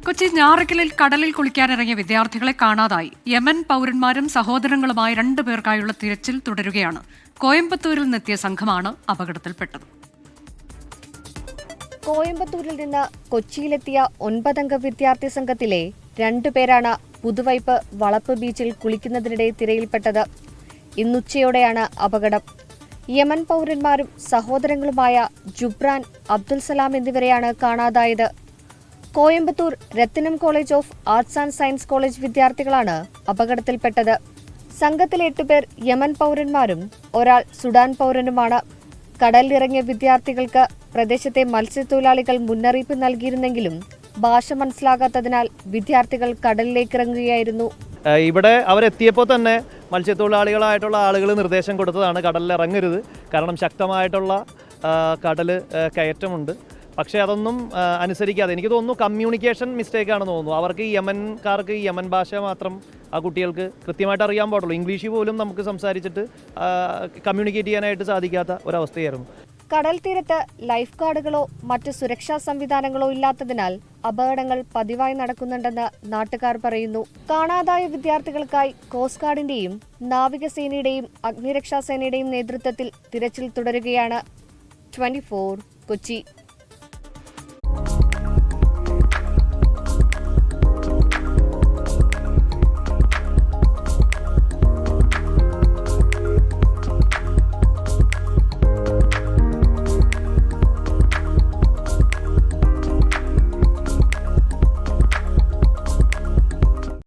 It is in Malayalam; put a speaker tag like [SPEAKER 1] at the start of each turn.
[SPEAKER 1] കൊച്ചി ഞാറക്കലിൽ കടലിൽ കുളിക്കാനിറങ്ങിയ വിദ്യാർത്ഥികളെ കാണാതായി. യമൻ പൗരന്മാരും സഹോദരങ്ങളുമായ 2 പേർക്കായുള്ള തിരച്ചിൽ തുടരുകയാണ്. കോയമ്പത്തൂരിൽ നിന്നെത്തിയ സംഘമാണ് അപകടത്തിൽപ്പെട്ടത്.
[SPEAKER 2] കോയമ്പത്തൂരിൽ നിന്ന് കൊച്ചിയിലെത്തിയ 9-അംഗ വിദ്യാർത്ഥി സംഘത്തിലെ 2 പേരാണ് പുതുവൈപ്പ് വളപ്പ് ബീച്ചിൽ കുളിക്കുന്നതിനിടെ തിരയിൽപ്പെട്ടത്. ഇന്നുച്ചയോടെയാണ് അപകടം. യമൻ പൗരന്മാരും സഹോദരങ്ങളുമായ ജുബ്രാൻ, അബ്ദുൽ സലാം എന്നിവരെയാണ് കാണാതായത്. Coimbatore Rathinam college of arts and science college വിദ്യാർത്ഥികളാണ് അപകടത്തിൽപ്പെട്ടത്. സംഘത്തിലെ 8 പേർ യമൻ പൗരന്മാരും ഒരാൾ സുഡാൻ പൗരനുമാണ്. കടലിലിറങ്ങിയ വിദ്യാർത്ഥികൾക്ക് പ്രദേശത്തെ മത്സ്യത്തൊഴിലാളികൾ മുന്നറിയിപ്പ് നൽകിയിരുന്നെങ്കിലും ഭാഷ മനസ്സിലാകാത്തതിനാൽ വിദ്യാർത്ഥികൾ കടലിലേക്കിറങ്ങുകയായിരുന്നു.
[SPEAKER 3] ഇവിടെ അവരെത്തിയപ്പോൾ തന്നെ മത്സ്യത്തൊഴിലാളികളായിട്ടുള്ള ആളുകൾ നിർദ്ദേശം കൊടുത്തതാണ് കടലിൽ ഇറങ്ങരുത്, കാരണം ശക്തമായിട്ടുള്ള കടൽ കയറ്റമുണ്ട്. പക്ഷേ അതൊന്നും അനുസരിക്കാതെ, എനിക്ക് തോന്നുന്നു കമ്മ്യൂണിക്കേഷൻ മിസ്റ്റേക്കാണെന്ന് തോന്നുന്നു. അവർക്ക് ഈ യമൻകാർക്ക് ഈ യമൻ ഭാഷ മാത്രം ആ കുട്ടികൾക്ക് കൃത്യമായിട്ട് അറിയാൻ പാടുള്ളൂ. ഇംഗ്ലീഷ് പോലും നമുക്ക് സംസാരിച്ചിട്ട് കമ്മ്യൂണിക്കേറ്റ് ചെയ്യാനായിട്ട് സാധിക്കാത്ത ഒരവസ്ഥയായിരുന്നു.
[SPEAKER 2] കടൽ തീരത്ത് ലൈഫ് ഗാർഡുകളോ മറ്റ് സുരക്ഷാ സംവിധാനങ്ങളോ ഇല്ലാത്തതിനാൽ അപകടങ്ങൾ പതിവായി നടക്കുന്നുണ്ടെന്ന് നാട്ടുകാർ പറയുന്നു. കാണാതായ വിദ്യാർത്ഥികൾക്കായി കോസ്റ്റ് ഗാർഡിന്റെയും നാവികസേനയുടെയും അഗ്നിരക്ഷാസേനയുടെയും നേതൃത്വത്തിൽ തിരച്ചിൽ തുടരുകയാണ്. 24 കൊച്ചി.